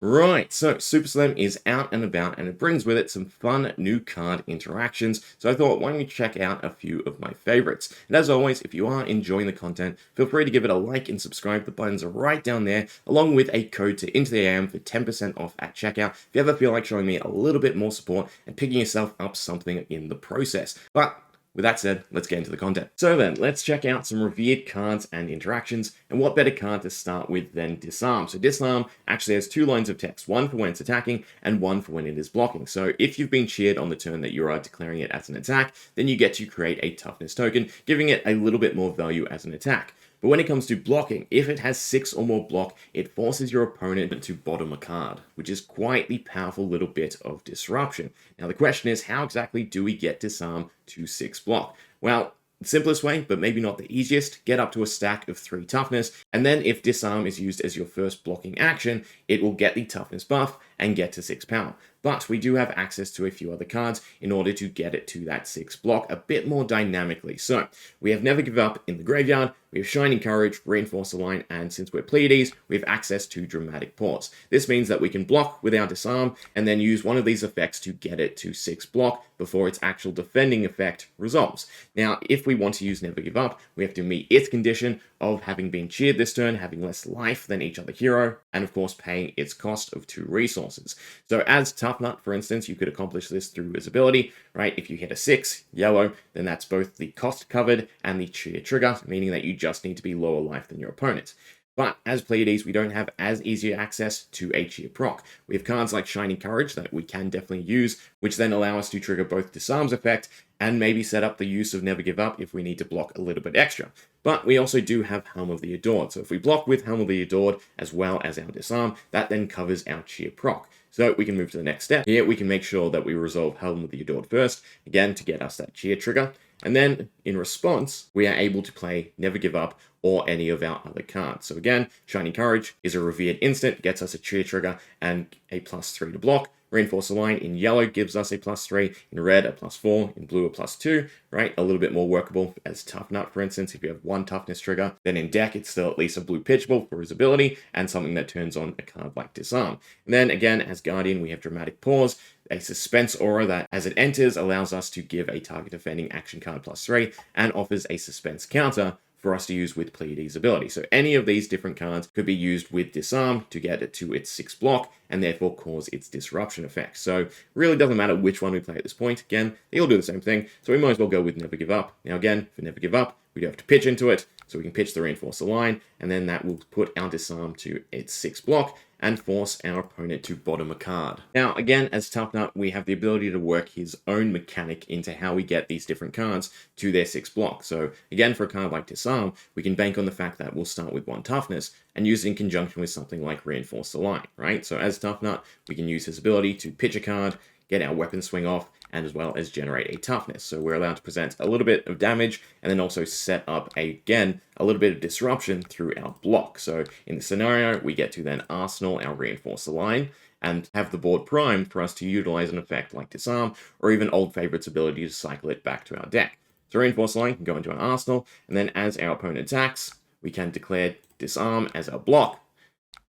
Right, so Super Slam is out and about and it brings with it some fun new card interactions. So I thought, why don't we check out a few of my favorites? And as always, if you are enjoying the content, feel free to give it a like and subscribe. The buttons are right down there, along with a code to Into the AM for 10% off at checkout. If you ever feel like showing me a little bit more support and picking yourself up something in the process. But with that said, let's get into the content. So then, let's check out some revered cards and interactions, and what better card to start with than Disarm. So Disarm actually has two lines of text, one for when it's attacking and one for when it is blocking. So if you've been cheered on the turn that you are declaring it as an attack, then you get to create a toughness token, giving it a little bit more value as an attack. But when it comes to blocking, if it has 6 or more block, it forces your opponent to bottom a card, which is quite the powerful little bit of disruption. Now the question is, how exactly do we get Disarm to 6 block? Well, simplest way, but maybe not the easiest, get up to a stack of 3 toughness, and then if Disarm is used as your first blocking action, it will get the toughness buff and get to 6 power. But we do have access to a few other cards in order to get it to that 6 block a bit more dynamically. So we have Never Give Up in the graveyard, we have Shining Courage, Reinforce the Line, and since we're Pleiades, we have access to Dramatic Pause. This means that we can block with our Disarm and then use one of these effects to get it to 6 block before its actual defending effect resolves. Now, if we want to use Never Give Up, we have to meet its condition of having been cheered this turn, having less life than each other hero, and of course paying its cost of 2 resources. So as Tuffnut, for instance, you could accomplish this through his ability, right? If you hit a 6, yellow, then that's both the cost covered and the cheer trigger, meaning that you just need to be lower life than your opponent. But as Pleiades, we don't have as easy access to a cheer proc. We have cards like Shining Courage that we can definitely use, which then allow us to trigger both Disarm's effect and maybe set up the use of Never Give Up if we need to block a little bit extra. But we also do have Helm of the Adored, so if we block with Helm of the Adored as well as our Disarm, that then covers our cheer proc. So we can move to the next step. Here we can make sure that we resolve Helm of the Adored first, again to get us that cheer trigger. And then, in response, we are able to play Never Give Up or any of our other cards. So again, Shining Courage is a revered instant, gets us a cheer trigger and a +3 to block. Reinforce the Line in yellow gives us a +3, in red a +4, in blue a +2, right? A little bit more workable as Tuffnut, for instance. If you have 1 toughness trigger, then in deck it's still at least a blue pitchable for his ability and something that turns on a card like Disarm. And then again, as Guardian, we have Dramatic Pause, a suspense aura that, as it enters, allows us to give a target defending action card +3 and offers a suspense counter for us to use with Pleiades' ability. So any of these different cards could be used with Disarm to get it to its 6 block and therefore cause its disruption effect. So really doesn't matter which one we play at this point. Again, they all do the same thing, so we might as well go with Never Give Up. Now again, for Never Give Up, we do have to pitch into it, so we can pitch the Reinforce the Line, and then that will put our Disarm to its 6 block and force our opponent to bottom a card. Now, again, as Tuffnut, we have the ability to work his own mechanic into how we get these different cards to their 6 block. So, again, for a card like Disarm, we can bank on the fact that we'll start with 1 toughness and use it in conjunction with something like Reinforce the Line, right? So, as Tuffnut, we can use his ability to pitch a card, get our weapon swing off, and as well as generate a toughness. So we're allowed to present a little bit of damage and then also set up, again, a little bit of disruption through our block. So in the scenario, we get to then arsenal our Reinforce the Line and have the board primed for us to utilize an effect like Disarm or even Old Favorite's ability to cycle it back to our deck. So Reinforce the Line can go into our arsenal, and then as our opponent attacks, we can declare Disarm as our block,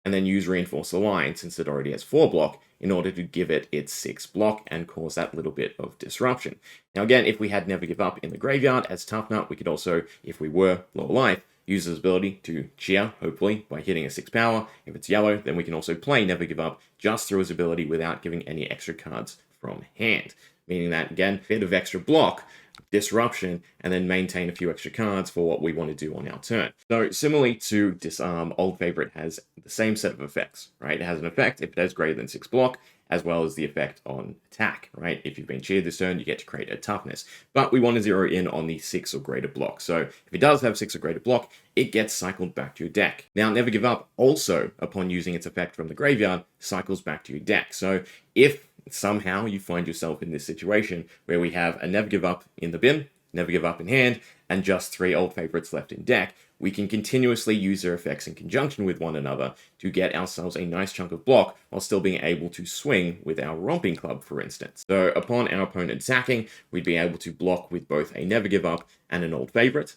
and then use Reinforce the Line, since it already has 4 block, in order to give it its 6 block and cause that little bit of disruption. Now again, if we had Never Give Up in the graveyard as Tuffnut, we could also, if we were low life, use his ability to cheer, hopefully, by hitting a 6 power. If it's yellow, then we can also play Never Give Up just through his ability without giving any extra cards from hand. Meaning that, again, bit of extra block, disruption, and then maintain a few extra cards for what we want to do on our turn. So similarly to Disarm, Old Favorite has the same set of effects, right? It has an effect if it has greater than 6 block, as well as the effect on attack, right? If you've been cheered this turn, you get to create a toughness. But we want to zero in on the 6 or greater block. So if it does have 6 or greater block, it gets cycled back to your deck. Now, Never Give Up also, upon using its effect from the graveyard, cycles back to your deck. So if somehow you find yourself in this situation where we have a Never Give Up in the bin, Never Give Up in hand, and just 3 Old Favorites left in deck, we can continuously use their effects in conjunction with one another to get ourselves a nice chunk of block while still being able to swing with our Romping Club, for instance. So upon our opponent attacking, we'd be able to block with both a Never Give Up and an Old Favorite.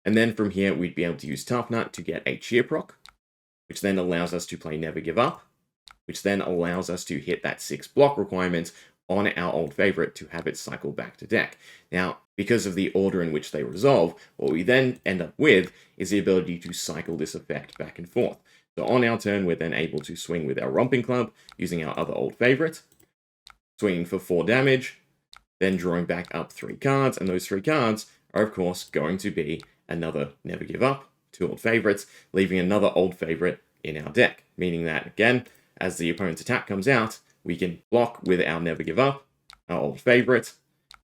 And then from here, we'd be able to use Tuffnut to get a cheer proc, which then allows us to play Never Give Up, which then allows us to hit that 6 block requirement on our old favorite to have it cycle back to deck. Now, because of the order in which they resolve, what we then end up with is the ability to cycle this effect back and forth. So on our turn, we're then able to swing with our Romping Club, using our other old favorite, swinging for 4 damage, then drawing back up 3 cards, and those 3 cards are, of course, going to be another Never Give Up, 2 old favorites, leaving another old favorite in our deck, meaning that, again, as the opponent's attack comes out, we can block with our Never Give Up, our old favorite,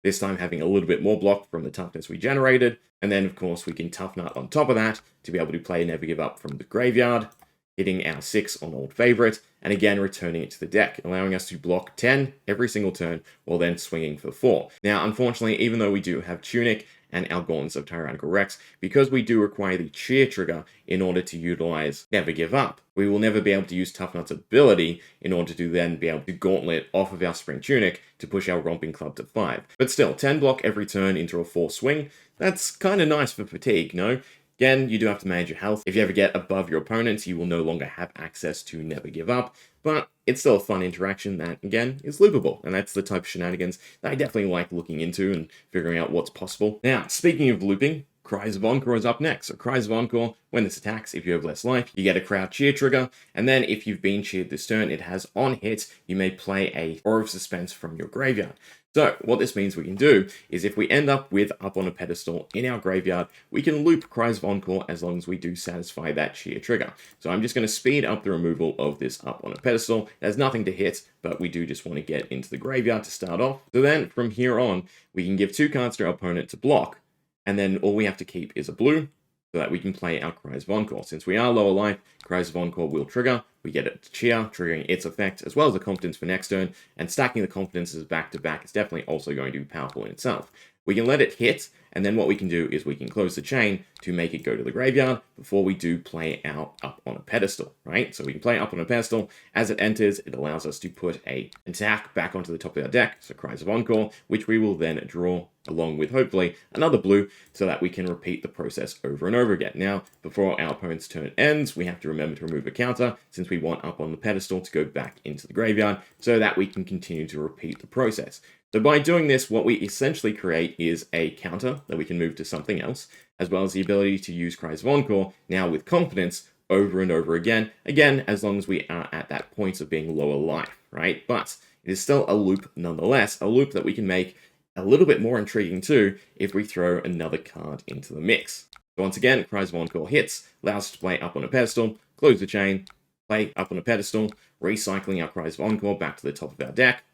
this time having a little bit more block from the toughness we generated, and then, of course, we can Tuffnut on top of that to be able to play Never Give Up from the graveyard, hitting our 6 on old favorite, and again returning it to the deck, allowing us to block 10 every single turn while then swinging for 4. Now, unfortunately, even though we do have Tunic and our Gauntlets of Tyrannical Rex, because we do require the cheer trigger in order to utilize Never Give Up, we will never be able to use Tuffnut's ability in order to then be able to Gauntlet off of our Spring Tunic to push our Romping Club to 5. But still, 10 block every turn into a 4 swing, that's kind of nice for fatigue, no? Again, you do have to manage your health. If you ever get above your opponents, you will no longer have access to Never Give Up, but it's still a fun interaction that, again, is loopable, and that's the type of shenanigans that I definitely like looking into and figuring out what's possible. Now, speaking of looping, Cries of Encore is up next. So Cries of Encore, when this attacks, if you have less life, you get a crowd cheer trigger, and then if you've been cheered this turn, it has on hit, you may play a Aura of Suspense from your graveyard. So what this means we can do is if we end up with Up on a Pedestal in our graveyard, we can loop Cries of Encore as long as we do satisfy that cheer trigger. So I'm just going to speed up the removal of this Up on a Pedestal. There's nothing to hit, but we do just want to get into the graveyard to start off. So then from here on, we can give 2 cards to our opponent to block, and then all we have to keep is a blue, so that we can play our Cries of Encore. Since we are lower life, Cries of Encore will trigger, we get it to cheer, triggering its effect, as well as the confidence for next turn, and stacking the confidences back to back is definitely also going to be powerful in itself. We can let it hit, and then what we can do is we can close the chain to make it go to the graveyard before we do play out Up on a Pedestal, right? So we can play Up on a Pedestal. As it enters, it allows us to put an attack back onto the top of our deck, so Cries of Encore, which we will then draw along with, hopefully, another blue, so that we can repeat the process over and over again. Now, before our opponent's turn ends, we have to remember to remove a counter, since we want Up on the Pedestal to go back into the graveyard, so that we can continue to repeat the process. So by doing this, what we essentially create is a counter that we can move to something else, as well as the ability to use Cries of Encore, now with confidence, over and over again, as long as we are at that point of being lower life, right? But it is still a loop nonetheless, a loop that we can make a little bit more intriguing too if we throw another card into the mix. So once again, Cries of Encore hits, allows us to play Up on a Pedestal, close the chain, play Up on a Pedestal, recycling our Cries of Encore back to the top of our deck,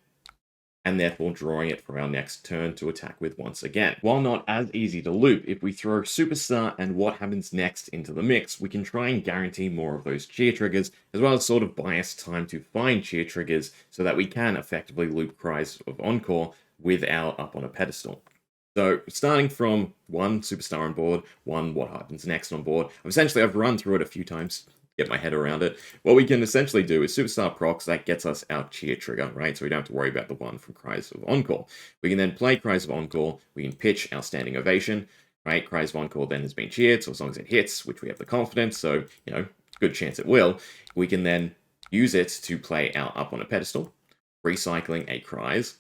and therefore drawing it for our next turn to attack with once again. While not as easy to loop, if we throw Superstar and What Happens Next into the mix, we can try and guarantee more of those cheer triggers, as well as sort of buy us time to find cheer triggers so that we can effectively loop Cries of Encore with our Up on a Pedestal. So starting from 1 Superstar on board, 1 What Happens Next on board, essentially I've run through it a few times, get my head around it. What we can essentially do is Superstar procs, that gets us our cheer trigger, right? So we don't have to worry about the one from Cries of Encore. We can then play Cries of Encore, we can pitch our Standing Ovation, right? Cries of Encore then has been cheered, so as long as it hits, which we have the confidence, so, good chance it will, we can then use it to play our Up on a Pedestal, recycling a Cries,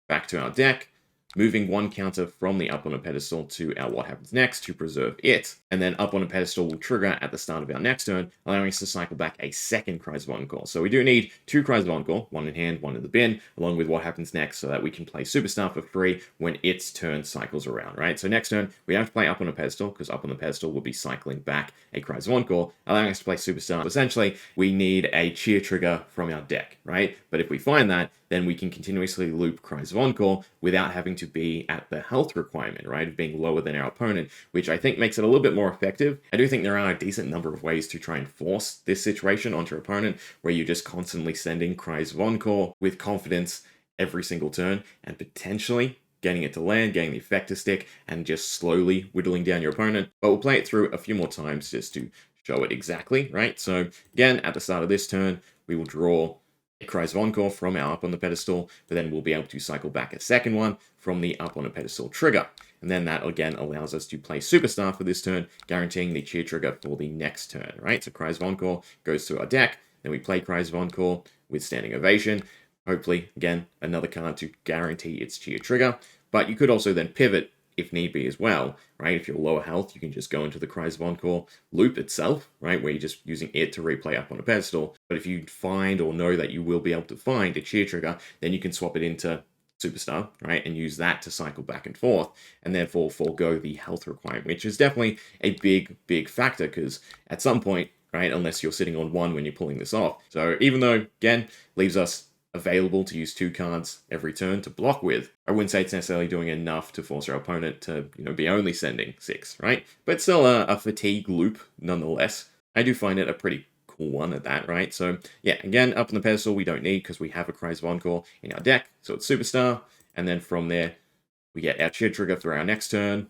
back to our deck, moving 1 counter from the Up on a Pedestal to our What Happens Next to preserve it, and then Up on a Pedestal will trigger at the start of our next turn, allowing us to cycle back a second Cries of Encore. So we do need 2 Cries of Encore, 1 in hand, 1 in the bin, along with What Happens Next, so that we can play Superstar for free when its turn cycles around, right? So next turn, we don't have to play Up on a Pedestal, because Up on the Pedestal will be cycling back a Cries of Encore, allowing us to play Superstar. Essentially, we need a cheer trigger from our deck, right? But if we find that, then we can continuously loop Cries of Encore without having to be at the health requirement, right, of being lower than our opponent, which I think makes it a little bit more effective. I do think there are a decent number of ways to try and force this situation onto your opponent, where you're just constantly sending Cries of Encore with confidence every single turn, and potentially getting it to land, getting the effect to stick, and just slowly whittling down your opponent. But we'll play it through a few more times just to show it exactly, right? So again, at the start of this turn, we will draw a Cries of Encore from our Up on the Pedestal, but then we'll be able to cycle back a second one from the Up on a Pedestal trigger. And then that again allows us to play Superstar for this turn, guaranteeing the cheer trigger for the next turn, right? So Cries of Encore goes to our deck, then we play Cries of Encore with Standing Ovation. Hopefully, again, another card to guarantee its cheer trigger. But you could also then pivot if need be as well, right? If you're lower health, you can just go into the Cries of Encore loop itself, right? Where you're just using it to replay up on a pedestal. But if you find or know that you will be able to find a cheer trigger, then you can swap it into Superstar, right? And use that to cycle back and forth, and therefore forego the health requirement, which is definitely a big factor, because at some point, right, unless you're sitting on one when you're pulling this off. So even though, again, leaves us available to use 2 cards every turn to block with, I wouldn't say it's necessarily doing enough to force our opponent to, be only sending 6, right? But still a fatigue loop nonetheless. I do find it a pretty cool one at that, right? So yeah, again, up on the pedestal we don't need because we have a Cries of Encore in our deck, so it's Superstar, and then from there we get our cheer trigger for our next turn.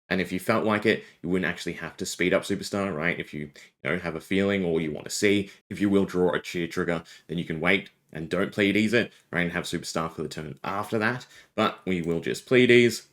And if you felt like it, you wouldn't actually have to speed up Superstar, right? If you have a feeling or you want to see, if you will draw a cheer trigger, then you can wait and don't Pleiades it, right, and have Superstar for the turn after that. But we will just Pleiades,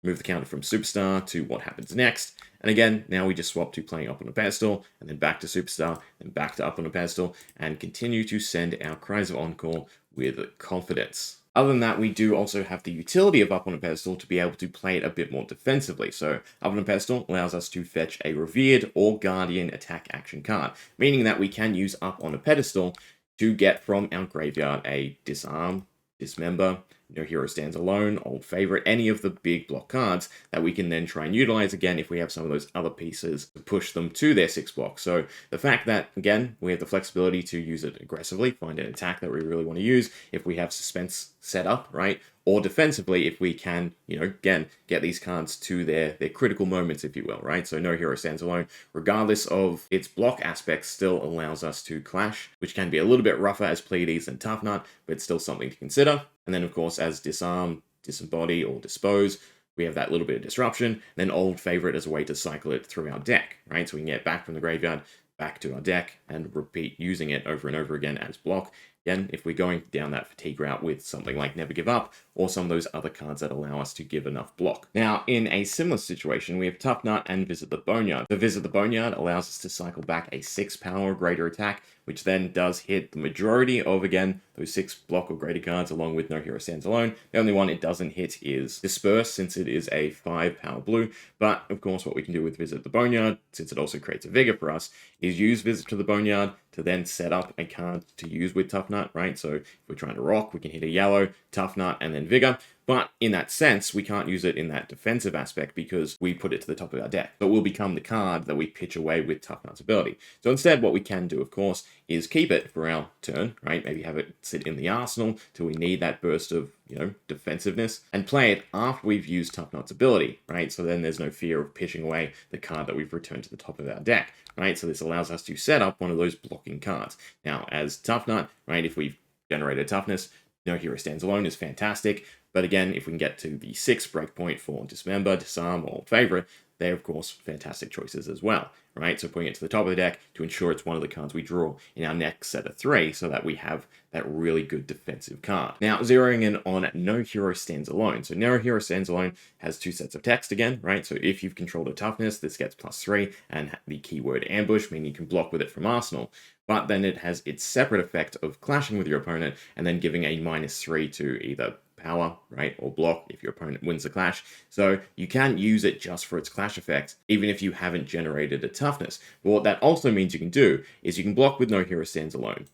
move the counter from Superstar to what happens next. And again, now we just swap to playing up on a pedestal, and then back to Superstar, and back to up on a pedestal, and continue to send our Cries of Encore with confidence. Other than that, we do also have the utility of up on a pedestal to be able to play it a bit more defensively. So up on a pedestal allows us to fetch a Revered or Guardian attack action card, meaning that we can use up on a pedestal to get from our graveyard a Disarm, Dismember, No Hero Stands Alone, Old Favorite, any of the big block cards that we can then try and utilize again if we have some of those other pieces to push them to their 6 blocks. So the fact that, again, we have the flexibility to use it aggressively, find an attack that we really want to use if we have suspense set up, right? Or defensively if we can, again, get these cards to their critical moments, if you will, right? So No Hero Stands Alone, regardless of its block aspects, still allows us to clash, which can be a little bit rougher as Pleiades and Tuffnut, but it's still something to consider. And then, of course, as Disarm, Disembody, or Dispose, we have that little bit of disruption. And then Old Favorite as a way to cycle it through our deck, right? So we can get back from the graveyard, back to our deck, and repeat using it over and over again as block. Again, if we're going down that fatigue route with something like Never Give Up, or some of those other cards that allow us to give enough block. Now, in a similar situation, we have Tuffnut and Visit the Boneyard. So Visit the Boneyard allows us to cycle back a 6 power or greater attack, which then does hit the majority of, again, those 6 block or greater cards, along with No Hero Stands Alone. The only one it doesn't hit is Disperse, since it is a 5 power blue. But, of course, what we can do with Visit the Boneyard, since it also creates a Vigor for us, is use Visit to the Boneyard to then set up a card to use with Tuffnut, right? So if we're trying to rock, we can hit a yellow, Tuffnut, and then Vigor. But in that sense, we can't use it in that defensive aspect because we put it to the top of our deck. But will become the card that we pitch away with Tuffnut's ability. So instead, what we can do, of course, is keep it for our turn, right? Maybe have it sit in the arsenal till we need that burst of, defensiveness, and play it after we've used Tuffnut's ability, right? So then there's no fear of pitching away the card that we've returned to the top of our deck, right? So this allows us to set up one of those blocking cards. Now, as Tuffnut, right, if we've generated toughness, No Hero Stands Alone is fantastic. But again, if we can get to the 6 breakpoint for Dismember, Disarm, or Old Favorite, they're, of course, fantastic choices as well, right? So putting it to the top of the deck to ensure it's one of the cards we draw in our next set of 3 so that we have that really good defensive card. Now, zeroing in on No Hero Stands Alone. So No Hero Stands Alone has 2 sets of text again, right? So if you've controlled a toughness, this gets +3, and the keyword ambush, meaning you can block with it from Arsenal. But then it has its separate effect of clashing with your opponent and then giving a -3 to either power, right, or block if your opponent wins the clash. So you can use it just for its clash effect, even if you haven't generated a toughness. But what that also means you can do is you can block with No Hero Stands Alone,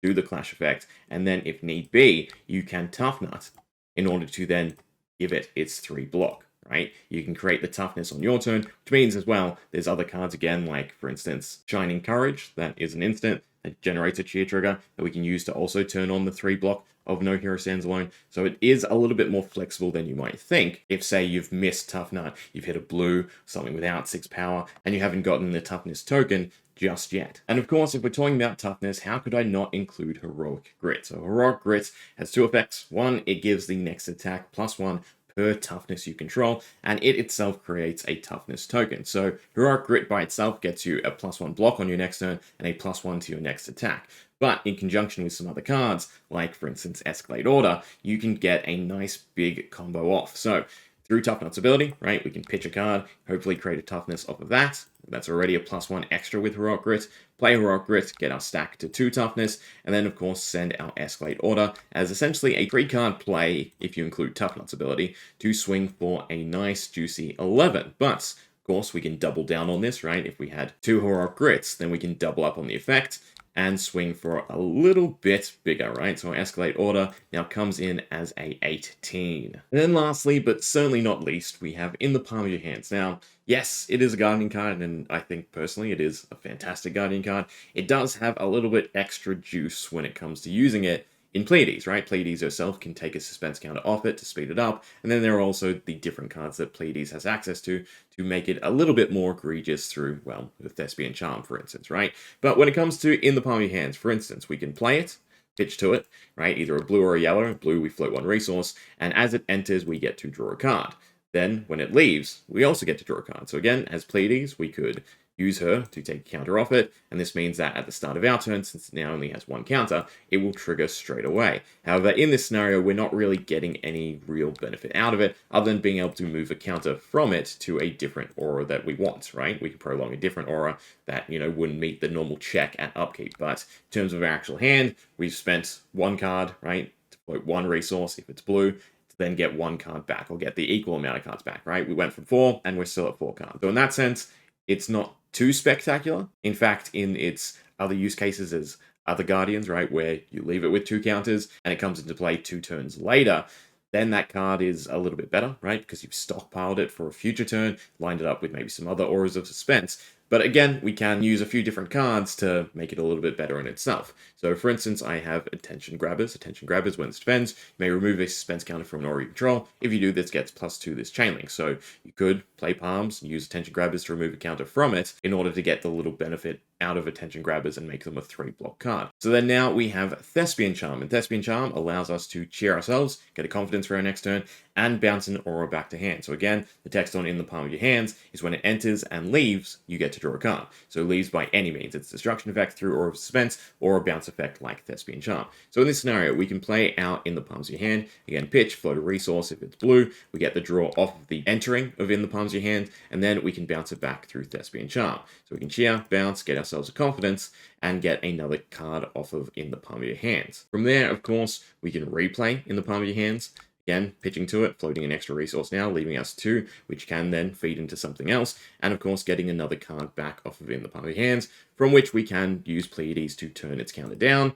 do the clash effect, and then if need be, you can Tuffnut in order to then give it its 3 block. Right? You can create the toughness on your turn, which means as well, there's other cards again, like for instance, Shining Courage, that is an instant that generates a cheer trigger that we can use to also turn on the 3 block of No Hero Stands Alone. So it is a little bit more flexible than you might think. If say you've missed Tuffnut, you've hit a blue, something without 6 power, and you haven't gotten the toughness token just yet. And of course, if we're talking about toughness, how could I not include Heroic Grit? So Heroic Grit has 2 effects. One, it gives the next attack +1 per toughness you control, and it itself creates a toughness token. So Heroic Grit by itself gets you a +1 block on your next turn and a +1 to your next attack. But in conjunction with some other cards, like for instance Escalate Order, you can get a nice big combo off. So Through Tuffnut's ability, right, we can pitch a card, hopefully create a toughness off of that. That's already a +1 extra with Heroic Grit. Play Heroic Grit, get our stack to 2 toughness, and then of course send our Escalate order as essentially a 3-card play, if you include Tuffnut's ability, to swing for a nice juicy 11. But of course, we can double down on this, right? If we had 2 Heroic Grits, then we can double up on the effect and swing for a little bit bigger, right? So our Escalate order now comes in as a 18. And then lastly, but certainly not least, we have In the Palm of Your Hands. Now, yes, it is a Guardian card, and I think personally it is a fantastic Guardian card. It does have a little bit extra juice when it comes to using it in Pleiades, right? Pleiades herself can take a suspense counter off it to speed it up, and then there are also the different cards that Pleiades has access to make it a little bit more egregious through, well, the Thespian Charm, for instance, right? But when it comes to In the Palm of Your Hands, for instance, we can play it, pitch to it, right? Either a blue or a yellow. Blue, we float 1 resource, and as it enters, we get to draw a card. Then, when it leaves, we also get to draw a card. So again, as Pleiades, we could use her to take a counter off it, and this means that at the start of our turn, since it now only has 1 counter, it will trigger straight away. However, in this scenario, we're not really getting any real benefit out of it, other than being able to move a counter from it to a different aura that we want, right? We can prolong a different aura that, wouldn't meet the normal check at upkeep, but in terms of our actual hand, we've spent 1 card, right, to float 1 resource if it's blue, to then get 1 card back, or get the equal amount of cards back, right? We went from 4, and we're still at 4 cards. So in that sense, it's not too spectacular. In fact, in its other use cases as other Guardians, right, where you leave it with 2 counters and it comes into play 2 turns later, then that card is a little bit better, right, because you've stockpiled it for a future turn, lined it up with maybe some other auras of suspense. But again, we can use a few different cards to make it a little bit better in itself. So for instance, I have Attention Grabbers. Attention Grabbers, when this defends, you may remove a suspense counter from an aura you control. If you do, this gets +2 this chain link. So you could play Palms and use Attention Grabbers to remove a counter from it in order to get the little benefit out of Attention Grabbers and make them a 3-block card. So then now we have Thespian Charm, and Thespian Charm allows us to cheer ourselves, get a confidence for our next turn, and bounce an aura back to hand. So again, the text on In the Palm of Your Hands is when it enters and leaves, you get to draw a card. So leaves by any means. It's destruction effect through Aura of Suspense, or a bounce effect like Thespian Charm. So in this scenario, we can play out In the Palms of Your Hand. Again, pitch, float a resource if it's blue. We get the draw off of the entering of In the Palms of Your Hand, and then we can bounce it back through Thespian Charm. So we can cheer, bounce, get ourselves a confidence, and get another card off of In the Palm of Your Hands. From there, of course, we can replay In the Palm of Your Hands. Again, pitching to it, floating an extra resource now, leaving us 2, which can then feed into something else, and of course getting another card back off of In the Palm of Your Hands, from which we can use Pleiades to turn its counter down,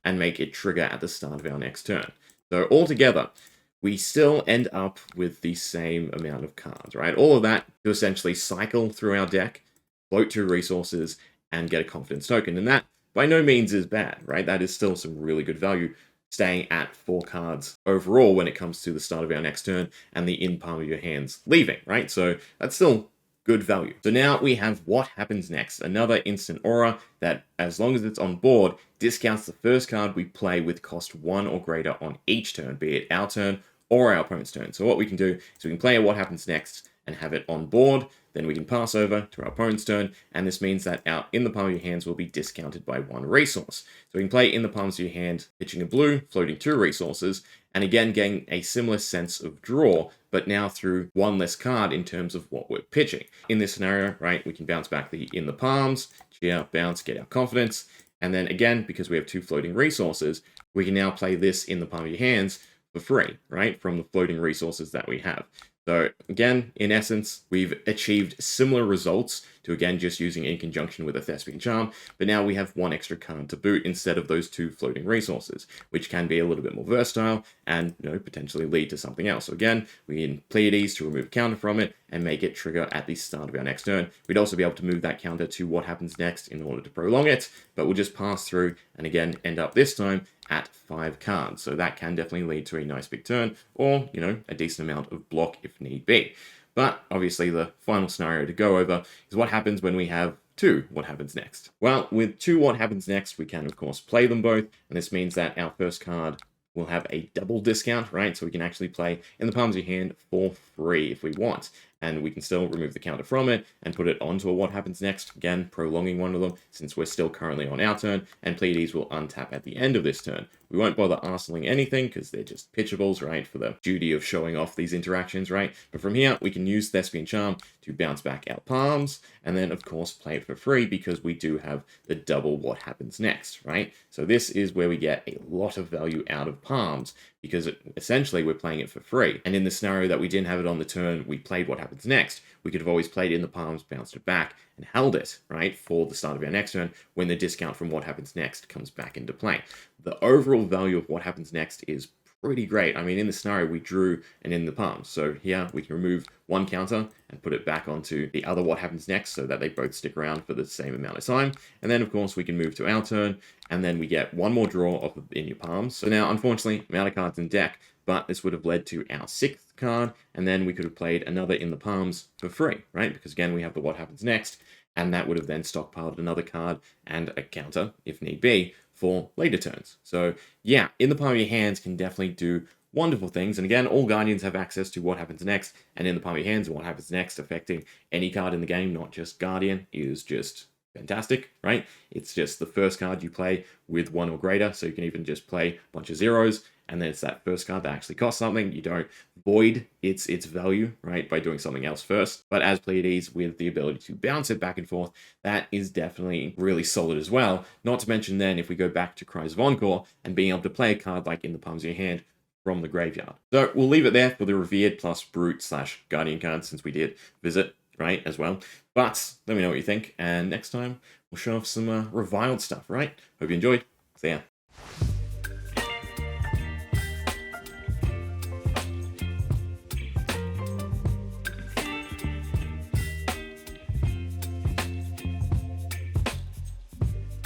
and make it trigger at the start of our next turn. So altogether, we still end up with the same amount of cards, right? All of that to essentially cycle through our deck, float 2 resources, and get a confidence token, and that by no means is bad, right? That is still some really good value, staying at 4 cards overall when it comes to the start of our next turn and the In Palm of Your Hands leaving, right? So that's still good value. So now we have What Happens Next, another instant aura that, as long as it's on board, discounts the first card we play with cost 1 or greater on each turn, be it our turn or our opponent's turn. So what we can do is we can play a What Happens Next and have it on board, then we can pass over to our opponent's turn, and this means that our In the Palm of Your Hands will be discounted by 1 resource. So we can play In the Palms of Your Hand, pitching a blue, floating 2 resources, and again getting a similar sense of draw, but now through 1 less card in terms of what we're pitching. In this scenario, right, we can bounce back the In the Palms, cheer, bounce, get our confidence, and then again, because we have 2 floating resources, we can now play this In the Palm of Your Hands for free, right, from the floating resources that we have. So again, in essence, we've achieved similar results to, again, just using in conjunction with a Thespian Charm, but now we have 1 extra card to boot instead of those 2 floating resources, which can be a little bit more versatile and, potentially lead to something else. So again, we can Pleiades to remove a counter from it and make it trigger at the start of our next turn. We'd also be able to move that counter to What Happens Next in order to prolong it, but we'll just pass through and again end up this time at 5 cards. So that can definitely lead to a nice big turn, or, a decent amount of block if need be. But obviously the final scenario to go over is what happens when we have 2 What Happens Next. Well, with 2 What Happens Next, we can of course play them both, and this means that our first card will have a double discount, right? So we can actually play In the Palms of Your Hand for free if we want. And we can still remove the counter from it and put it onto a What Happens Next, again, prolonging one of them since we're still currently on our turn, and Pleiades will untap at the end of this turn. We won't bother arsenaling anything because they're just pitchables, right, for the duty of showing off these interactions, right? But from here, we can use Thespian Charm to bounce back our palms, and then, of course, play it for free because we do have the double what happens next, right? So this is where we get a lot of value out of palms because essentially we're playing it for free. And in the scenario that we didn't have it on the turn, we played what happens next. We could have always played in the palms, bounced it back, and held it, right, for the start of our next turn when the discount from what happens next comes back into play. The overall value of what happens next is pretty great. I mean, in the scenario, we drew and in the palms. So here we can remove one counter and put it back onto the other what happens next so that they both stick around for the same amount of time. And then, of course, we can move to our turn, and then we get one more draw off in your palms. So now, unfortunately, I'm out of cards in deck, but this would have led to our 6th card, and then we could have played another in the palms for free, right? Because again, we have the what happens next, and that would have then stockpiled another card and a counter, if need be, for later turns. So yeah, in the palm of your hands can definitely do wonderful things. And again, all Guardians have access to what happens next, and in the palm of your hands, what happens next affecting any card in the game, not just Guardian, is just fantastic, right? It's just the first card you play with 1 or greater, so you can even just play a bunch of zeros, and then it's that first card that actually costs something. You don't void its value, right, by doing something else first. But as Pleiades, with the ability to bounce it back and forth, that is definitely really solid as well. Not to mention then, if we go back to Cries of Encore and being able to play a card like in the palms of your hand from the graveyard. So we'll leave it there for the Revered plus Brute / Guardian card, since we did visit, right, as well. But let me know what you think, and next time we'll show off some Reviled stuff, right? Hope you enjoyed. See ya.